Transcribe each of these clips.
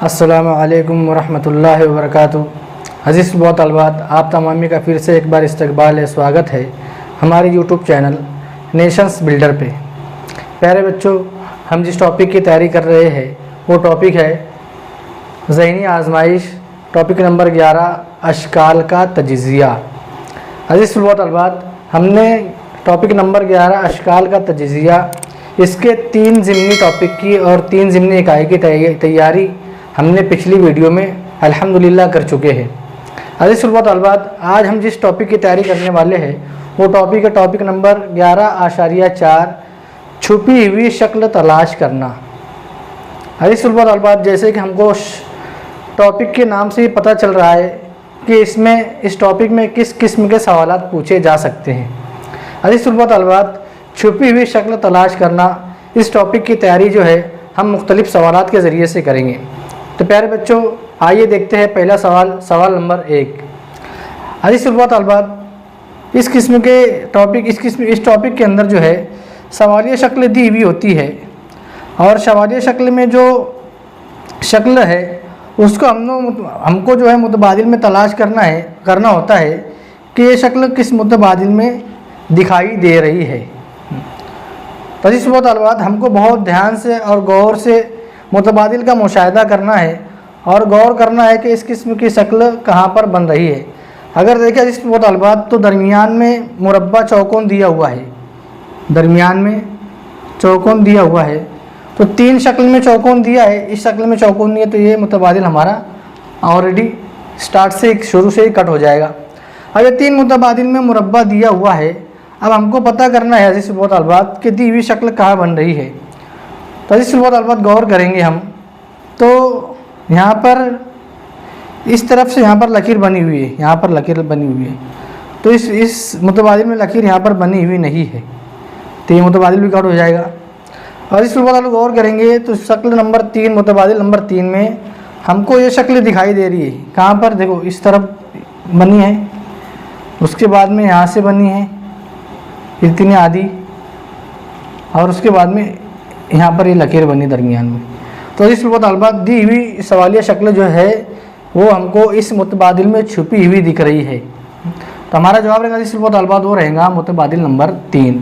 अस्सलामु अलैकुम वरहमतुल्लाहि वबरकातुहू। अज़ीज़ व तलबात, आप तमामी का फिर से एक बार इस्तकबाल है, स्वागत है हमारे यूट्यूब चैनल नेशंस बिल्डर पे। प्यारे बच्चों, हम जिस टॉपिक की तैयारी कर रहे हैं वो टॉपिक है ज़हनी आजमाइश, टॉपिक नंबर 11, अशकाल का तजिज़िया। अज़ीज़ व तलबात, हमने टॉपिक नंबर 11 अशकाल का तजिज़िया, इसके 3 ज़िमनी टॉपिक की और 3 ज़िमनी इकाई की तैयारी हमने पिछली वीडियो में अल्हम्दुलिल्लाह कर चुके हैं। अज़ीज़ तलबात, आज हम जिस टॉपिक की तैयारी करने वाले हैं वो टॉपिक है टॉपिक नंबर 11.4, छुपी हुई शक्ल तलाश करना। अज़ीज़ तलबात, जैसे कि हमको टॉपिक के नाम से ही पता चल रहा है कि इस टॉपिक में किस किस्म के सवालात पूछे जा सकते हैं। अज़ीज़ तलबात, छुपी हुई शक्ल तलाश करना, इस टॉपिक की तैयारी जो है हम मुख्तलिफ़ सवालात के ज़रिए से करेंगे। तो प्यारे बच्चों, आइए देखते हैं पहला सवाल नंबर 1। अज़ीज़ तलबात, इस टॉपिक के अंदर जो है सवालिया शक्ल दी हुई होती है और सवालिया शक्ल में जो शक्ल है उसको हमको जो है मुतबादिल में तलाश करना होता है कि ये शक्ल किस मुतबादिल में दिखाई दे रही है। तो अज़ीज़ तलबात, हमको बहुत ध्यान से और गौर से मुतबादिल का मुशाहिदा करना है और गौर करना है कि इस किस्म की शक्ल कहाँ पर बन रही है। अगर देखें अज़ीज़ तलबात, तो दरमियान में मुरब्बा चौकोन दिया हुआ है, दरमियान में चौकोन दिया हुआ है। तो 3 शक्ल में चौकोन दिया है, इस शक्ल में चौकोन नहीं है, तो ये मुतबादिल हमारा ऑलरेडी शुरू से ही कट हो जाएगा। अब ये 3 मुतबादिल में मुरब्बा दिया हुआ है। अब हमको पता करना है अज़ीज़ तलबात कि दी हुई शक्ल कहाँ बन रही है। तो अज़ीज़ तलबात, गौर करेंगे हम तो यहाँ पर इस तरफ से यहाँ पर लकीर बनी हुई है, यहाँ पर लकीर बनी हुई है। तो इस मुतबादिल में लकीर यहाँ पर बनी हुई नहीं है, तो ये मुतबादिल भी कट हो जाएगा। और इस तलबात गौर करेंगे तो शक्ल नंबर 3, मुतबादिल नंबर 3 में हमको ये शक्ल दिखाई दे रही है। कहाँ पर देखो, इस तरफ बनी है, उसके बाद में यहाँ से बनी है इतनी आधी, और उसके बाद में यहाँ पर ये लकीर बनी दरमियान में। तो इस तलबात, दी हुई सवालिया शक्ल जो है वो हमको इस मुतबादिल में छुपी हुई दिख रही है। तो हमारा जवाब रहेगा इस तलबात वो रहेगा मुतबादिल नंबर 3।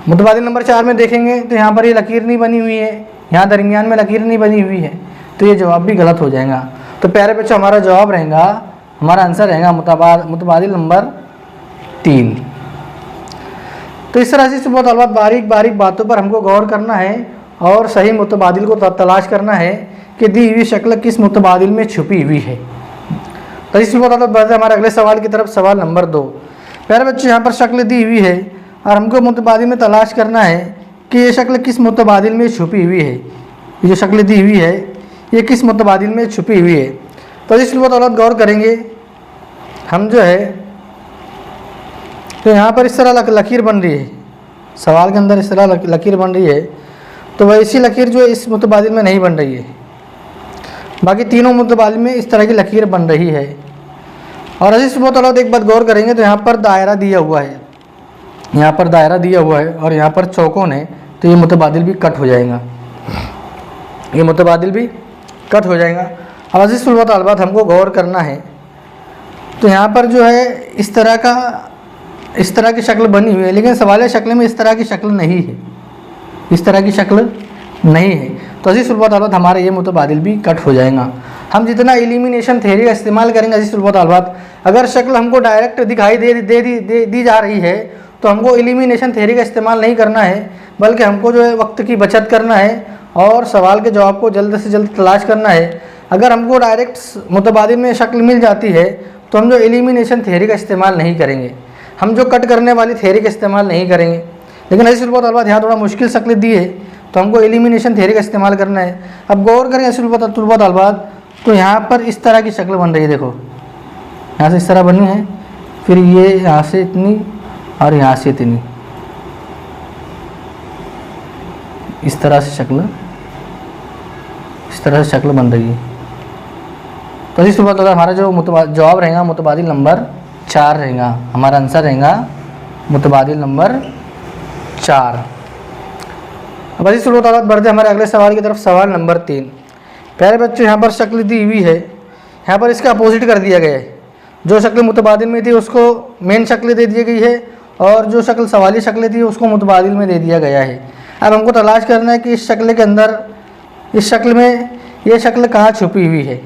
मुतबादिल नंबर 4 में देखेंगे तो यहाँ पर ये लकीर नहीं बनी हुई है, यहाँ दरमियान में लकीर नहीं बनी हुई है, तो ये जवाब भी गलत हो जाएगा। तो प्यारे बच्चों, हमारा जवाब रहेगा, हमारा आंसर रहेगा मुतबादिल नंबर 3। तो इस तरह से तलबात बारीक बारीक बातों पर हमको गौर करना है और सही मुतबादिल को तलाश करना है कि दी हुई शक्ल किस मुतबादिल में छुपी हुई है। तो इस बढ़ते हमारे अगले सवाल की तरफ, सवाल नंबर 2। प्यारे बच्चों, यहाँ पर शक्ल दी हुई है और हमको मुतबादिल में तलाश करना है कि ये शक्ल किस मुतबादिल में छुपी हुई है। ये जो शक्ल दी हुई है ये किस मुतबादिल में छुपी हुई है। तो इस तलबात गौर करेंगे हम जो है, तो यहाँ पर इस तरह लकीर बन रही है, सवाल के अंदर इस तरह लकीर बन रही है। तो वैसी लकीर जो इस मुतबादिल में नहीं बन रही है, बाकी तीनों मुतबादिल में इस तरह की लकीर बन रही है। और अज़ीज़ तलबात, एक बात गौर करेंगे तो यहाँ पर दायरा दिया हुआ है, यहाँ पर दायरा दिया हुआ है और यहाँ पर चौकोन है, तो ये मुतबादिल भी कट हो जाएगा, ये मुतबादिल भी कट हो जाएगा। अब अज़ीज़ तलबात, हमको गौर करना है तो यहाँ पर जो है इस तरह की शक्ल बनी हुई है, लेकिन सवालिया शक्ल में इस तरह की शक्ल नहीं है, इस तरह की शक्ल नहीं है। तो अज़ीज़ तलबात, हमारा ये मुतबादिल भी कट हो जाएगा। हम जितना एलिमिनेशन थ्योरी का इस्तेमाल करेंगे अज़ीज़ तलबात, अगर शक्ल हमको डायरेक्ट दिखाई दी जा रही है तो हमको एलिमिनेशन थ्योरी का इस्तेमाल नहीं करना है, बल्कि हमको जो है वक्त की बचत करना है और सवाल के जवाब को जल्द से जल्द तलाश करना है। अगर हमको डायरेक्ट मुतबादिल में शक्ल मिल जाती है तो हम जो एलिमिनेशन थ्योरी का इस्तेमाल नहीं करेंगे, हम जो कट करने वाली थ्योरी का इस्तेमाल नहीं करेंगे। लेकिन अज़ीज़ तलबात, यहाँ थोड़ा मुश्किल शक्ल दी है तो हमको एलिमिनेशन थ्योरी का इस्तेमाल करना है। अब गौर करें अज़ीज़ तलबात, तो यहाँ पर इस तरह की शक्ल बन रही है, देखो यहाँ से इस तरह बनी है, फिर ये यहाँ से इतनी और यहाँ से इतनी, इस तरह से शक्ल बन रही है। तो अज़ीज़ तलबात, हमारा जो जवाब रहेगा मुतबादिल नंबर 4 रहेगा, हमारा आंसर रहेगा मुतबादिल नंबर 4। अब अज़ीज़ तलबात, बढ़ते हमारे अगले सवाल की तरफ, सवाल नंबर 3। प्यारे बच्चों यहाँ पर शक्ल दी हुई है, यहाँ पर इसका अपोजिट कर दिया गया है। जो शक्ल मुतबादिल में थी उसको मेन शक्ल दे दी गई है और जो शक्ल सवाली शक्ल थी उसको मुतबादिल में दे दिया गया है। अब हमको तलाश करना है कि इस शक्ल के अंदर, इस शक्ल में ये शक्ल कहाँ छुपी हुई है,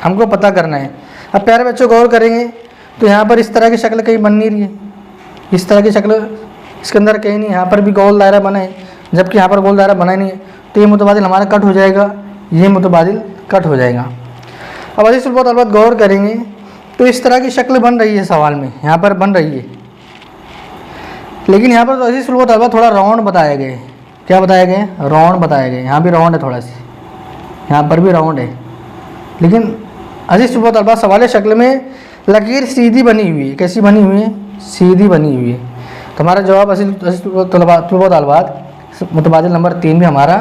हमको पता करना है। अब प्यारे बच्चों गौर करेंगे तो यहाँ पर इस तरह की शक्ल कहीं बन नहीं रही है, इस तरह की शक्ल इसके अंदर कहीं नहीं। यहाँ पर भी गोल दायरा बना है जबकि यहाँ पर गोल दायरा बना ही नहीं है, तो ये मुतबादिल हमारा कट हो जाएगा, ये मुतबादिल कट हो जाएगा। अब अजीज़ तलबा तलबात गौर करेंगे तो इस तरह की शक्ल बन रही है सवाल में, यहाँ पर बन रही है, लेकिन यहाँ पर तो अजीज़ तलबा तलबात थोड़ा राउंड बताया गया है। क्या बताया गया है? राउंड बताया गया है। यहाँ भी राउंड है थोड़ा सी, यहाँ पर भी राउंड है, लेकिन अजीज़ तलबा तलबात सवाल शक्ल में लकीर सीधी बनी हुई है। कैसी बनी हुई है? सीधी बनी हुई है। तो हमारा जवाब अजीज़ तलबा तलबात मुतबादिल नंबर 3 भी हमारा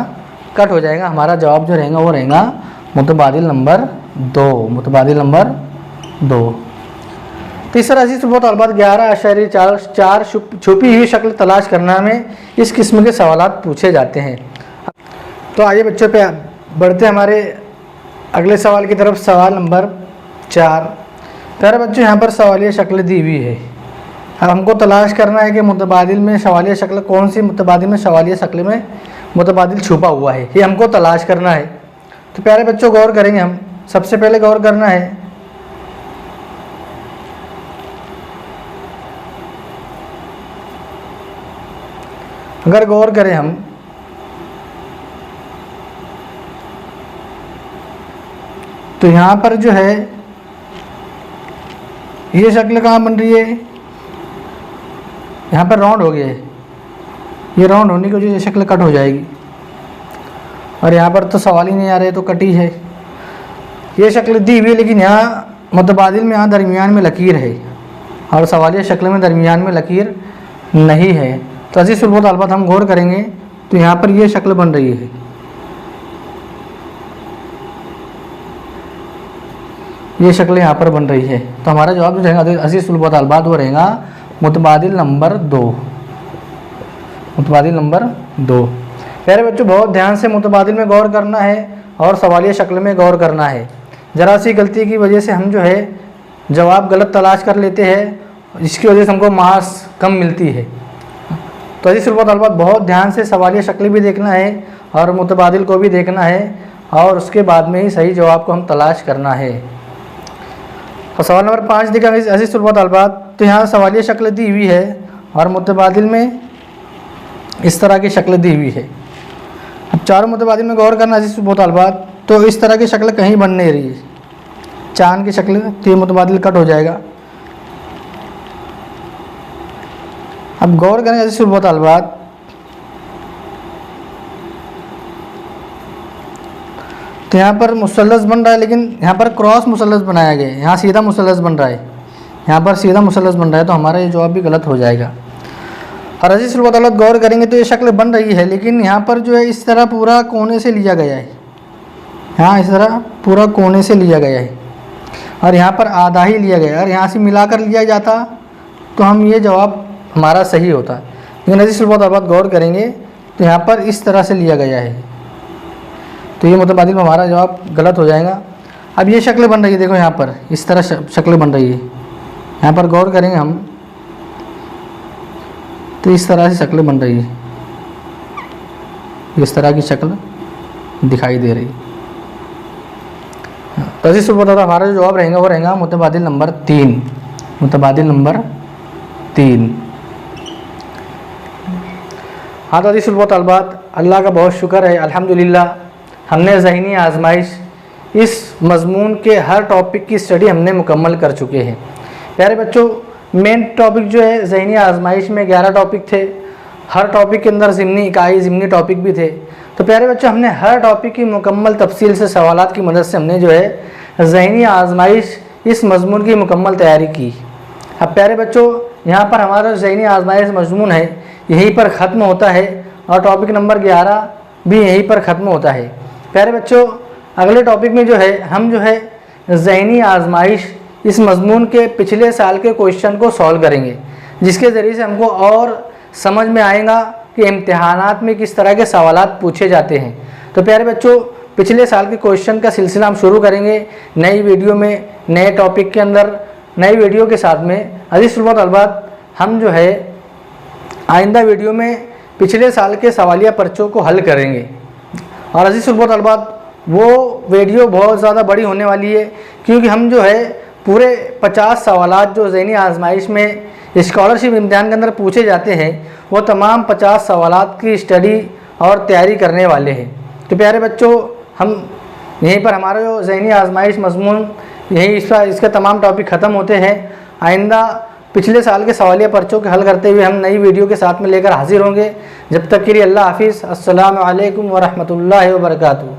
कट हो जाएगा। हमारा जवाब जो रहेगा वो रहेगा मुतबादिल नंबर 2, मुतबादिल नंबर 2। तीसरा अजीज़ तलबा तलबात 11.4 छुपी हुई शक्ल तलाश करना में इस किस्म के सवालात पूछे जाते हैं। तो आइए बच्चों पे बढ़ते हमारे अगले सवाल की तरफ। सवाल नंबर 4। प्यारे बच्चों यहाँ पर सवालिया शक्ल दी हुई है। अब हमको तलाश करना है कि मुतबादिल में सवालिया शक्ल कौन सी, मुतबादिल में सवालिया शक्ल में मुतबादिल छुपा हुआ है, ये हमको तलाश करना है। तो प्यारे बच्चों गौर करेंगे हम। सबसे पहले गौर करना है अगर गौर करें हम तो यहाँ पर जो है ये शक्ल कहाँ बन रही है? यहाँ पर राउंड हो गया है, ये राउंड होने की वजह से शक्ल कट हो जाएगी, और यहाँ पर तो सवाल ही नहीं आ रहे तो कटी है। ये शक्ल दी हुई है लेकिन यहाँ मुतबादिल में यहाँ दरमियान में लकीर है और सवालिया शक्ल में दरमियान में लकीर नहीं है। तो अजीज़ तलबा तलबात हम गौर करेंगे तो यहाँ पर ये शक्ल बन रही है, ये शक्ल यहाँ पर बन रही है। तो हमारा जवाब जो रहेगा अजीज़ तलबा तलबात वो रहेगा मुतबादिल नंबर 2, मुतबादिल नंबर 2। प्यारे बच्चों बहुत ध्यान से मुतबादिल में गौर करना है और सवालिया शक्ल में गौर करना है। ज़रा सी गलती की वजह से हम जो है जवाब गलत तलाश कर लेते हैं, इसकी वजह से हमको मार्क्स कम मिलती है। तो अजीज़ तलबा तलबात बहुत ध्यान से सवालिया शक्ल भी देखना है और मुतबादिल को भी देखना है और उसके बाद में ही सही जवाब को हम तलाश करना है। और सवाल नंबर 5 देखा अजीज़ तलबा तलबात, तो यहाँ सवालिया शक्ल दी हुई है और मुतबादिल में इस तरह की शक्ल दी हुई है। अब चारों मुतबादिल में गौर करना अजीज़ तलबा तलबात, तो इस तरह की शक्ल कहीं बन नहीं रही है, चांद की शक्ल, तो ये मुतबादिल कट हो जाएगा। अब गौर करें अजीज़ तलबा तलबात, तो यहाँ पर मुसल्लस बन रहा है लेकिन यहाँ पर क्रॉस मुसल्लस बनाया गया है, यहाँ सीधा मुसल्लस बन रहा है, यहाँ पर सीधा मुसल्लस बन रहा है, तो हमारा ये जवाब भी गलत हो जाएगा। और अजीज़ तलबा तलबात गौर करेंगे तो ये शक्ल बन रही है लेकिन यहाँ पर जो है इस तरह पूरा कोने से लिया गया है, यहाँ इस तरह पूरा कोने से लिया गया है और यहाँ पर आधा ही लिया गया है। और यहाँ से मिलाकर लिया जाता तो हम ये जवाब हमारा सही होता, लेकिन अजीज़ तलबा तलबात गौर करेंगे तो यहाँ पर इस तरह से लिया गया है, तो ये मुतबादिल में हमारा जवाब गलत हो जाएगा। अब ये शक्ल बन रही है, देखो यहाँ पर इस तरह शक्ल बन रही है, यहाँ पर गौर करेंगे हम तो इस तरह से शक्ल बन रही है, इस तरह की शक्ल दिखाई दे रही है। तो अजीज़ तलबा तलबात हमारा जो जवाब रहेगा वो रहेगा मुतबादिल नंबर 3, मुतबादिल नंबर 3। हाँ तो अजीज़ तलबा तलबात अल्लाह का बहुत शुक्र है, अल्हम्दुलिल्लाह हमने ज़हनी आजमाइश इस मज़मून के हर टॉपिक की स्टडी हमने मुकम्मल कर चुके हैं। प्यारे बच्चों मेन टॉपिक जो है ज़हनी आजमाइश में 11 टॉपिक थे, हर टॉपिक के अंदर ज़िमनी इकाई ज़िमनी टॉपिक भी थे। तो प्यारे बच्चों हमने हर टॉपिक की मुकम्मल तफसील से सवालात की मदद से हमने जो है ज़हनी आजमाइश इस मज़मून की मुकम्मल तैयारी की। अब प्यारे बच्चों यहाँ पर हमारा ज़हनी आजमाइश मज़मून है यहीं पर ख़त्म होता है और टॉपिक नंबर 11 भी यहीं पर ख़त्म होता है। प्यारे बच्चों अगले टॉपिक में जो है हम जो है ज़हनी आजमाइश इस मज़मून के पिछले साल के क्वेश्चन को सॉल्व करेंगे, जिसके ज़रिए से हमको और समझ में आएगा कि इम्तिहानात में किस तरह के सवालात पूछे जाते हैं। तो प्यारे बच्चों पिछले साल के क्वेश्चन का सिलसिला हम शुरू करेंगे नई वीडियो में, नए टॉपिक के अंदर, नई वीडियो के साथ में। अजीज़ तुलबा तलबात, हम जो है आइंदा वीडियो में पिछले साल के सवालिया पर्चों को हल करेंगे। और अजीज़ तुलबा तलबात, वो वीडियो बहुत ज़्यादा बड़ी होने वाली है, क्योंकि हम जो है पूरे 50 सवालात जो ज़हनी आजमाइश में स्कॉलरशिप इम्तिहान के अंदर पूछे जाते हैं, वो तमाम 50 सवालात की स्टडी और तैयारी करने वाले हैं। तो प्यारे बच्चों, हम यहीं पर हमारा जो ज़हनी आजमाइश मज़मून यहीं इसका तमाम टॉपिक ख़त्म होते हैं। आइंदा पिछले साल के सवालिया पर्चों के हल करते हुए हम नई वीडियो के साथ में लेकर हाजिर होंगे। जब तक के लिए अल्लाह हाफिज़। अस्सलामु अलैकुम व रहमतुल्लाहि व बरकातुहू।